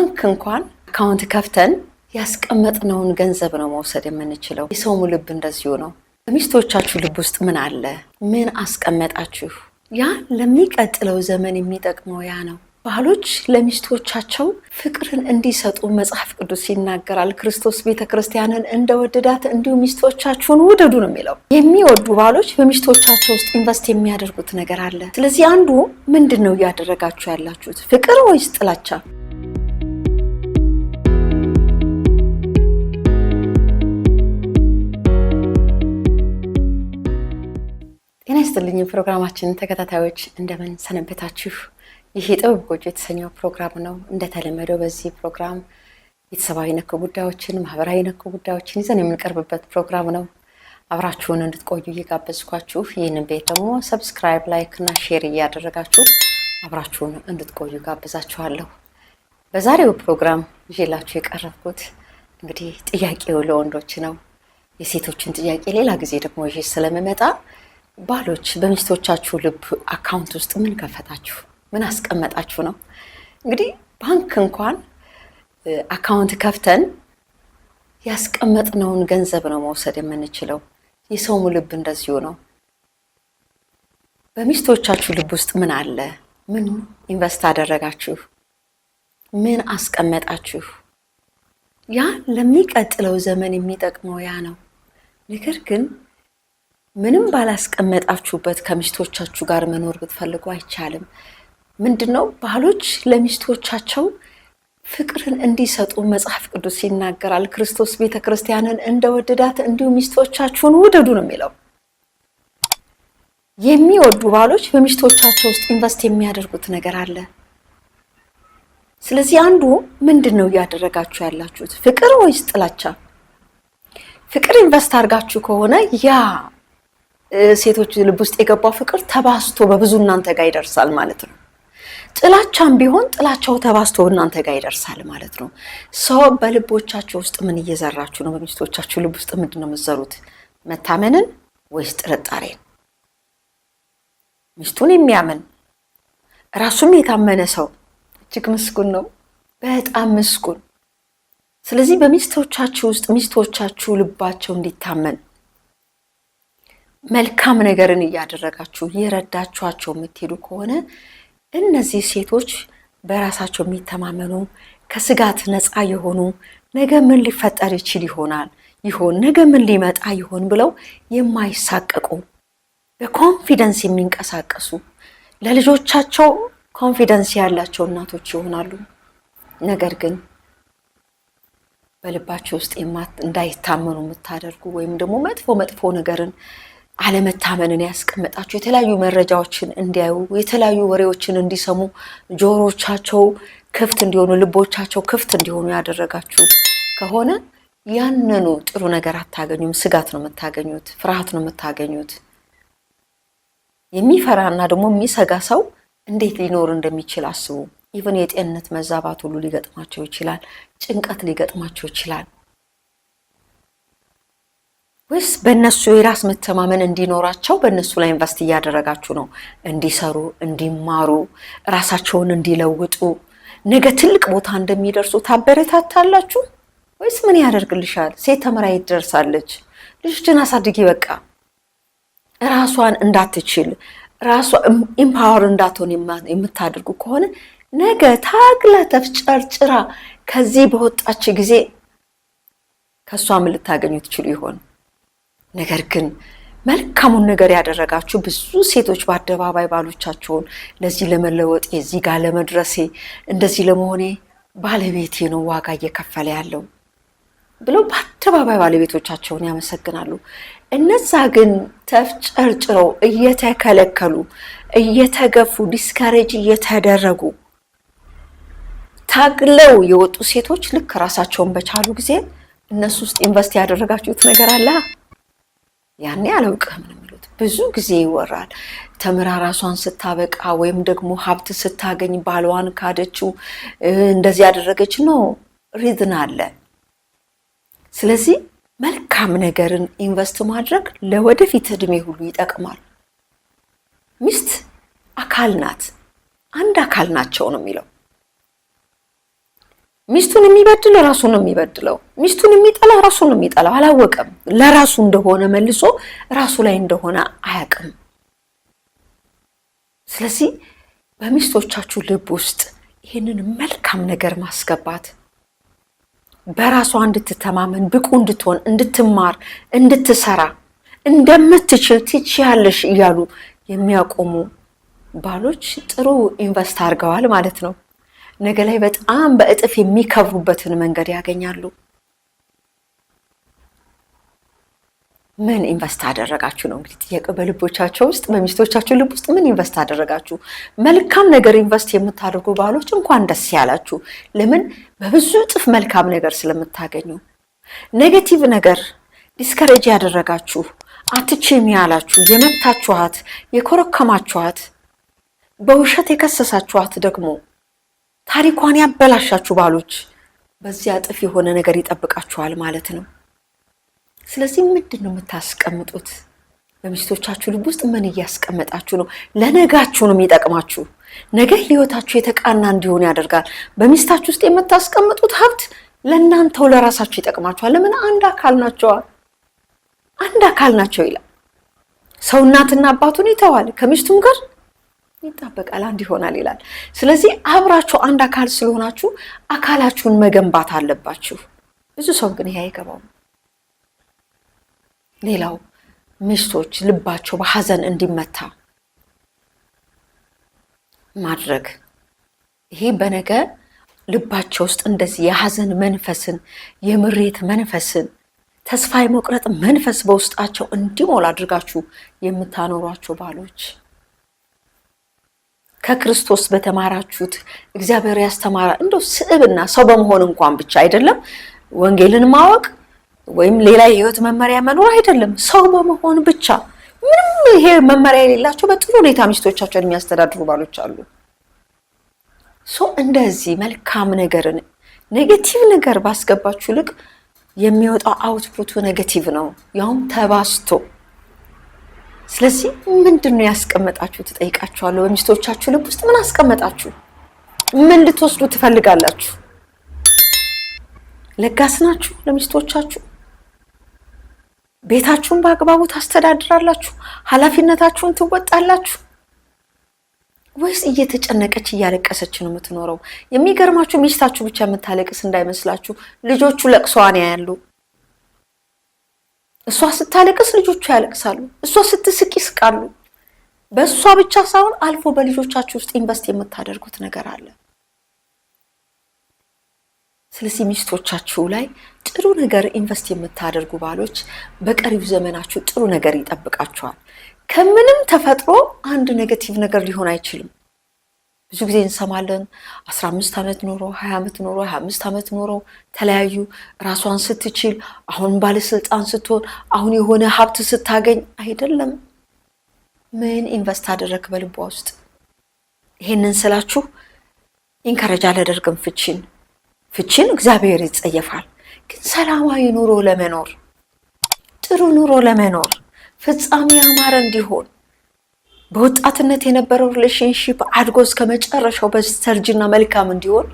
ባንክ እንኳን አካውንት ከፍተን ያስቀመጥነውን ገንዘብ ነው መውሰድ የምንችለው። የሰው ልብ እንደዚሁ ነው። በሚስቶቻችሁ ልብ ውስጥ ምን አለ? ምን አስቀመጣችሁ? ያ ለሚቀጥለው ዘመን የሚጠቅመው ያ ነው። ባሎች ለሚስቶቻቸው ፍቅርን እንዲሰጡ መጽሐፍ ቅዱስ ይናገራል። ክርስቶስ ቤተክርስቲያንን እንደወደዳት እንዲሁ ሚስቶቻችሁን ውደዱ ነው የሚለው። የሚወዱ ባሎች በሚስቶቻቸው ውስጥ ኢንቨስት የሚያደርጉት ነገር አለ። ስለዚህ አንዱ ምንድነው እያደረጋችሁ ያላችሁት? ፍቅር ወይስ ጥላቻ? ጤና ይስጥልኝ ፕሮግራማችን ተከታታዮች እንደምን ሰነበታችሁ? ይህ የጥበብ ጎጆ የተሰኘው ፕሮግራም ነው። እንደተለመደው በዚህ ፕሮግራም ቤተሰባዊ ነክ ጉዳዮችን፣ ማህበራዊ ነክ ጉዳዮችን ይዘን የምንቀርብበት ፕሮግራም ነው። አብራችሁን እንድትቆዩ እየጋበዝኳችሁ ይህንን ቤት ደግሞ ሰብስክራይብ፣ ላይክ እና ሼር እያደረጋችሁ አብራችሁን እንድትቆዩ ጋብዛችኋለሁ። በዛሬው ፕሮግራም ይዤላችሁ የቀረብኩት እንግዲህ ጥያቄው ለወንዶች ነው። የሴቶችን ጥያቄ ሌላ ጊዜ ደግሞ ይዤ ስለምመጣ ባሎች በሚስቶቻችሁ ልብ አካውንት ውስጥ ምን ከፈታችሁ? ምን አስቀመጣችሁ ነው? እንግዲህ ባንክ እንኳን አካውንት ከፍተን ያስቀመጥነውን ገንዘብ ነው መውሰድ የምንችለው። የሰው ልብ እንደዚሁ ነው። በሚስቶቻችሁ ልብ ውስጥ ምን አለ? ምን ኢንቨስት አደረጋችሁ? ምን አስቀመጣችሁ? ያ ለሚቀጥለው ዘመን የሚጠቅመው ያ ነው። ነገር ግን ምንም ባላስቀመጣችሁበት ከሚስቶቻችሁ ጋር መኖር ብትፈልጉ አይቻልም። ምንድነው? ባሎች ለሚስቶቻቸው ፍቅርን እንዲሰጡ መጽሐፍ ቅዱስ ይናገራል። ክርስቶስ ቤተክርስቲያንን እንደወደዳት እንዲሁ ሚስቶቻችሁን ውደዱ ነው የሚለው። የሚወዱ ባሎች በሚስቶቻቸው ውስጥ ኢንቨስት የሚያደርጉት ነገር አለ። ስለዚህ አንዱ ምንድነው እያደረጋችሁ ያላችሁት? ፍቅር ወይስ ጥላቻ? ፍቅር ኢንቨስት አድርጋችሁ ከሆነ ያ ሴቶች ልብ ውስጥ የገባው ፍቅር ተባስቶ በብዙ እናንተ ጋር ይደርሳል ማለት ነው። ጥላቻም ቢሆን ጥላቻው ተባስቶ እናንተ ጋር ይደርሳል ማለት ነው። ሰው በልቦቻችሁ ውስጥ ምን እየዘራችሁ ነው? በሚስቶቻችሁ ልብ ውስጥ ምንድነው የምትዘሩት? መታመንን ወይስ ጥርጣሬን? ሚስቱን የሚያምን ራሱም የታመነ ሰው እጅግ ምስጉን ነው፣ በጣም ምስጉን። ስለዚህ በሚስቶቻችሁ ውስጥ ሚስቶቻችሁ ልባቸው እንዲታመን መልካም ነገርን እያደረጋችሁ እየረዳችኋቸው የምትሄዱ ከሆነ እነዚህ ሴቶች በራሳቸው የሚተማመኑ፣ ከስጋት ነፃ የሆኑ፣ ነገ ምን ሊፈጠር ይችል ይሆን ነገ ምን ሊመጣ ይሆን ብለው የማይሳቀቁ፣ በኮንፊደንስ የሚንቀሳቀሱ፣ ለልጆቻቸው ኮንፊደንስ ያላቸው እናቶች ይሆናሉ። ነገር ግን በልባቸው ውስጥ እንዳይታመኑ የምታደርጉ ወይም ደግሞ መጥፎ ነገርን አለመታመንን ያስቀመጣችሁ፣ የተለያዩ መረጃዎችን እንዲያዩ፣ የተለያዩ ወሬዎችን እንዲሰሙ፣ ጆሮቻቸው ክፍት እንዲሆኑ፣ ልቦቻቸው ክፍት እንዲሆኑ ያደረጋችሁ ከሆነ ያንኑ ጥሩ ነገር አታገኙም። ስጋት ነው የምታገኙት፣ ፍርሃት ነው የምታገኙት። የሚፈራና ደግሞ የሚሰጋ ሰው እንዴት ሊኖር እንደሚችል አስቡ። ኢቭን የጤንነት መዛባት ሁሉ ሊገጥማቸው ይችላል። ጭንቀት ሊገጥማቸው ይችላል። ወይስ በእነሱ የራስ መተማመን እንዲኖራቸው በእነሱ ላይ ኢንቨስት እያደረጋችሁ ነው? እንዲሰሩ፣ እንዲማሩ፣ ራሳቸውን እንዲለውጡ፣ ነገ ትልቅ ቦታ እንደሚደርሱ ታበረታታላችሁ? ወይስ ምን ያደርግልሻል? ሴት ተምራ ትደርሳለች፣ ልጅን አሳድጊ፣ በቃ ራሷን እንዳትችል ራሷ ኢምፓወር እንዳትሆን የምታደርጉ ከሆነ ነገ ታግላ ተፍጨርጭራ ከዚህ በወጣች ጊዜ ከሷ ምን ልታገኙ ትችሉ ይሆን? ነገር ግን መልካሙን ነገር ያደረጋችሁ ብዙ ሴቶች በአደባባይ ባሎቻቸውን ለዚህ ለመለወጥ የዚህ ጋር ለመድረሴ እንደዚህ ለመሆኔ ባለቤቴ ነው ዋጋ እየከፈለ ያለው ብለው በአደባባይ ባለቤቶቻቸውን ያመሰግናሉ። እነዛ ግን ተፍጨርጭረው እየተከለከሉ፣ እየተገፉ፣ ዲስካሬጅ እየተደረጉ ታግለው የወጡ ሴቶች ልክ ራሳቸውን በቻሉ ጊዜ እነሱ ውስጥ ኢንቨስት ያደረጋችሁት ነገር አለ። ያኔ አላውቅም ነው የሚሉት። ብዙ ጊዜ ይወራል። ተምራ ራሷን ስታበቃ ወይም ደግሞ ሀብት ስታገኝ ባሏን ካደችው፣ እንደዚህ ያደረገች ነው ሪዝን አለ። ስለዚህ መልካም ነገርን ኢንቨስት ማድረግ ለወደፊት እድሜ ሁሉ ይጠቅማል። ሚስት አካል ናት፣ አንድ አካል ናቸው ነው የሚለው። ሚስቱን የሚበድል ራሱን ነው የሚበድለው። ሚስቱን የሚጠላ ራሱን ነው የሚጠላው። አላወቀም። ለራሱ እንደሆነ መልሶ ራሱ ላይ እንደሆነ አያውቅም። ስለዚህ በሚስቶቻችሁ ልብ ውስጥ ይህንን መልካም ነገር ማስገባት፣ በራሷ እንድትተማመን፣ ብቁ እንድትሆን፣ እንድትማር፣ እንድትሰራ፣ እንደምትችል ትችያለሽ እያሉ የሚያቆሙ ባሎች ጥሩ ኢንቨስት አድርገዋል ማለት ነው። ነገ ላይ በጣም በእጥፍ የሚከብሩበትን መንገድ ያገኛሉ። ምን ኢንቨስት አደረጋችሁ ነው እንግዲህ ጥያቄው በልቦቻቸው ውስጥ። በሚስቶቻችሁ ልብ ውስጥ ምን ኢንቨስት አደረጋችሁ? መልካም ነገር ኢንቨስት የምታደርጉ ባሎች እንኳን ደስ ያላችሁ። ለምን? በብዙ እጥፍ መልካም ነገር ስለምታገኙ። ኔጌቲቭ ነገር ዲስከሬጅ ያደረጋችሁ፣ አትችም ያላችሁ፣ የመታችኋት፣ የኮረከማችኋት፣ በውሸት የከሰሳችኋት፣ ደግሞ ታሪኳን ያበላሻችሁ ባሎች በዚያ እጥፍ የሆነ ነገር ይጠብቃችኋል ማለት ነው። ስለዚህ ምንድን ነው የምታስቀምጡት? በሚስቶቻችሁ ልብ ውስጥ ምን እያስቀመጣችሁ ነው? ለነጋችሁ ነው የሚጠቅማችሁ። ነገ ህይወታችሁ የተቃና እንዲሆን ያደርጋል። በሚስታችሁ ውስጥ የምታስቀምጡት ሀብት ለእናንተው ለራሳችሁ ይጠቅማችኋል። ለምን? አንድ አካል ናቸዋ። አንድ አካል ናቸው ይላል። ሰው እናትና አባቱን ይተዋል፣ ከሚስቱም ጋር ይጣበቃል፣ አንድ ይሆናል ይላል። ስለዚህ አብራችሁ አንድ አካል ስለሆናችሁ አካላችሁን መገንባት አለባችሁ። ብዙ ሰው ግን ይሄ አይገባውም። ሌላው ሚስቶች ልባቸው በሐዘን እንዲመታ ማድረግ። ይሄ በነገ ልባቸው ውስጥ እንደዚህ የሐዘን መንፈስን፣ የምሬት መንፈስን፣ ተስፋ የመቁረጥ መንፈስ በውስጣቸው እንዲሞላ አድርጋችሁ የምታኖሯቸው ባሎች ከክርስቶስ በተማራችሁት እግዚአብሔር ያስተማራ እንደው ስዕብና ሰው በመሆን እንኳን ብቻ አይደለም፣ ወንጌልን ማወቅ ወይም ሌላ የህይወት መመሪያ መኖር አይደለም፣ ሰው በመሆን ብቻ ምንም ይሄ መመሪያ የሌላቸው በጥሩ ሁኔታ ሚስቶቻቸውን የሚያስተዳድሩ ባሎች አሉ። እንደዚህ መልካም ነገርን ኔጌቲቭ ነገር ባስገባችሁ ልክ የሚወጣው አውትፑቱ ኔጌቲቭ ነው፣ ያውም ተባስቶ። ስለዚህ ምንድነው ያስቀመጣችሁ ትጠይቃችኋለሁ። በሚስቶቻችሁ ልብ ውስጥ ምን አስቀመጣችሁ? ምን ልትወስዱ ትፈልጋላችሁ? ለጋስ ናችሁ ለሚስቶቻችሁ? ቤታችሁን በአግባቡ ታስተዳድራላችሁ? ኃላፊነታችሁን ትወጣላችሁ? ወይስ እየተጨነቀች እያለቀሰች ነው የምትኖረው? የሚገርማችሁ ሚስታችሁ ብቻ የምታለቅስ እንዳይመስላችሁ፣ ልጆቹ ለቅሷን ያያሉ። እሷ ስታለቅስ ልጆቹ ያለቅሳሉ፣ እሷ ስትስቅ ይስቃሉ። በእሷ ብቻ ሳይሆን አልፎ በልጆቻችሁ ውስጥ ኢንቨስት የምታደርጉት ነገር አለ። ስለዚህ ሚስቶቻችሁ ላይ ጥሩ ነገር ኢንቨስት የምታደርጉ ባሎች በቀሪው ዘመናችሁ ጥሩ ነገር ይጠብቃችኋል። ከምንም ተፈጥሮ አንድ ኔጌቲቭ ነገር ሊሆን አይችልም። ብዙ ጊዜ እንሰማለን 15 ዓመት ኖሮ 20 ዓመት ኖሮ 25 ዓመት ኖሮ ተለያዩ። ራሷን ስትችል አሁን ባለስልጣን ስትሆን አሁን የሆነ ሀብት ስታገኝ አይደለም። ምን ኢንቨስት አደረክ በልቧ ውስጥ? ይሄንን ስላችሁ ኢንከረጅ አላደርግም ፍቺን እግዚአብሔር ይጸየፋል። ግን ሰላማዊ ኑሮ ለመኖር ጥሩ ኑሮ ለመኖር ፍጻሜ ያማረ እንዲሆን በወጣትነት የነበረው ሪሌሽንሺፕ አድጎ እስከ መጨረሻው በስተርጅና መልካም እንዲሆን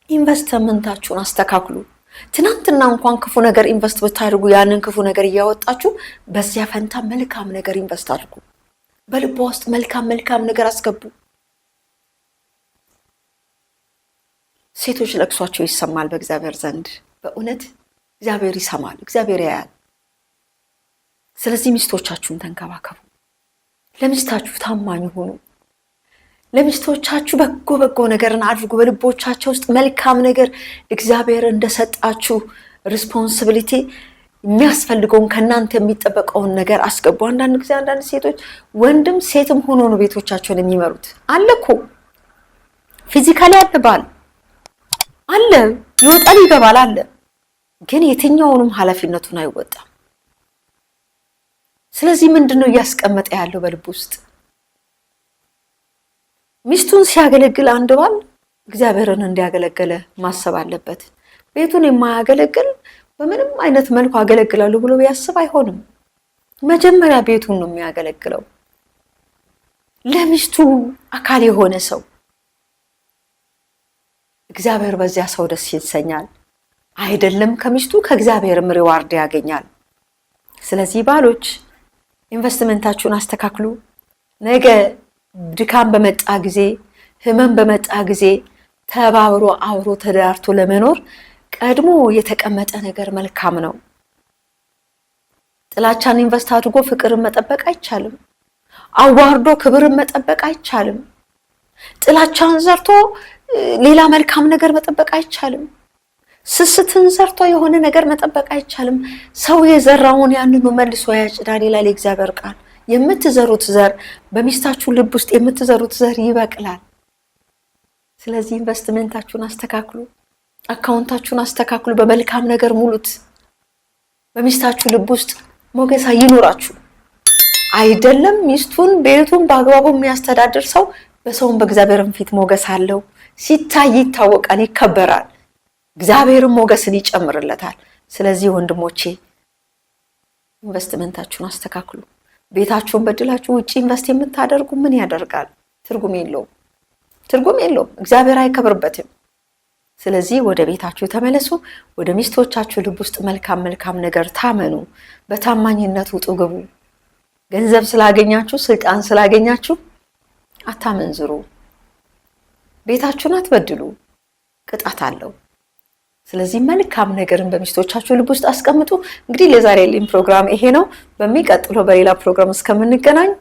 ኢንቨስትመንታችሁን አስተካክሉ። ትናንትና እንኳን ክፉ ነገር ኢንቨስት ብታደርጉ ያንን ክፉ ነገር እያወጣችሁ በዚያ ፈንታ መልካም ነገር ኢንቨስት አድርጉ። በልቧ ውስጥ መልካም ነገር አስገቡ። ሴቶች ለቅሷቸው ይሰማል በእግዚአብሔር ዘንድ። በእውነት እግዚአብሔር ይሰማል፣ እግዚአብሔር ያያል። ስለዚህ ሚስቶቻችሁን ተንከባከቡ። ለሚስታችሁ ታማኝ ሁኑ። ለሚስቶቻችሁ በጎ ነገርን አድርጉ። በልቦቻቸው ውስጥ መልካም ነገር እግዚአብሔር እንደሰጣችሁ ሪስፖንሲቢሊቲ የሚያስፈልገውን ከናንተ የሚጠበቀውን ነገር አስገቡ። አንዳንድ ጊዜ አንዳንድ ሴቶች ወንድም ሴትም ሆኖ ነው ቤቶቻቸውን የሚመሩት። አለኮ ፊዚካሊ አለባል አለ፣ ይወጣል ይገባል አለ፣ ግን የትኛውንም ኃላፊነቱን አይወጣም። ስለዚህ ምንድነው እያስቀመጠ ያለው በልብ ውስጥ? ሚስቱን ሲያገለግል አንድ ባል እግዚአብሔርን እንዲያገለግለ ማሰብ አለበት። ቤቱን የማያገለግል በምንም አይነት መልኩ አገለግላለሁ ብሎ ቢያስብ አይሆንም። መጀመሪያ ቤቱን ነው የሚያገለግለው። ለሚስቱ አካል የሆነ ሰው እግዚአብሔር በዚያ ሰው ደስ ይሰኛል። አይደለም ከሚስቱ ከእግዚአብሔርም ሪዋርድ ያገኛል። ስለዚህ ባሎች ኢንቨስትመንታችሁን አስተካክሉ። ነገ ድካም በመጣ ጊዜ፣ ህመም በመጣ ጊዜ ተባብሮ አብሮ ተዳርቶ ለመኖር ቀድሞ የተቀመጠ ነገር መልካም ነው። ጥላቻን ኢንቨስት አድርጎ ፍቅርን መጠበቅ አይቻልም። አዋርዶ ክብርን መጠበቅ አይቻልም። ጥላቻን ዘርቶ ሌላ መልካም ነገር መጠበቅ አይቻልም። ስስትን ዘርቶ የሆነ ነገር መጠበቅ አይቻልም። ሰው የዘራውን ያንኑ መልሶ ያጭዳል ይላል የእግዚአብሔር ቃል። የምትዘሩት ዘር በሚስታችሁ ልብ ውስጥ የምትዘሩት ዘር ይበቅላል። ስለዚህ ኢንቨስትመንታችሁን አስተካክሉ፣ አካውንታችሁን አስተካክሉ፣ በመልካም ነገር ሙሉት። በሚስታችሁ ልብ ውስጥ ሞገሳ ይኖራችሁ። አይደለም ሚስቱን ቤቱን በአግባቡ የሚያስተዳድር ሰው በሰውም በእግዚአብሔርም ፊት ሞገስ አለው። ሲታይ ይታወቃል፣ ይከበራል። እግዚአብሔርም ሞገስን ይጨምርለታል። ስለዚህ ወንድሞቼ ኢንቨስትመንታችሁን አስተካክሉ። ቤታችሁን በድላችሁ ውጪ ኢንቨስት የምታደርጉ ምን ያደርጋል? ትርጉም የለውም። እግዚአብሔር አይከብርበትም። ስለዚህ ወደ ቤታችሁ ተመለሱ። ወደ ሚስቶቻችሁ ልብ ውስጥ መልካም ነገር ታመኑ። በታማኝነት ውጡ ግቡ። ገንዘብ ስላገኛችሁ፣ ስልጣን ስላገኛችሁ አታመንዝሩ። ቤታችሁን አትበድሉ፣ ቅጣት አለው። ስለዚህ መልካም ነገርን በሚስቶቻችሁ ልብ ውስጥ አስቀምጡ። እንግዲህ ለዛሬ ያለኝ ፕሮግራም ይሄ ነው። በሚቀጥለው በሌላ ፕሮግራም እስከምንገናኝ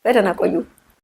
በደህና ቆዩ።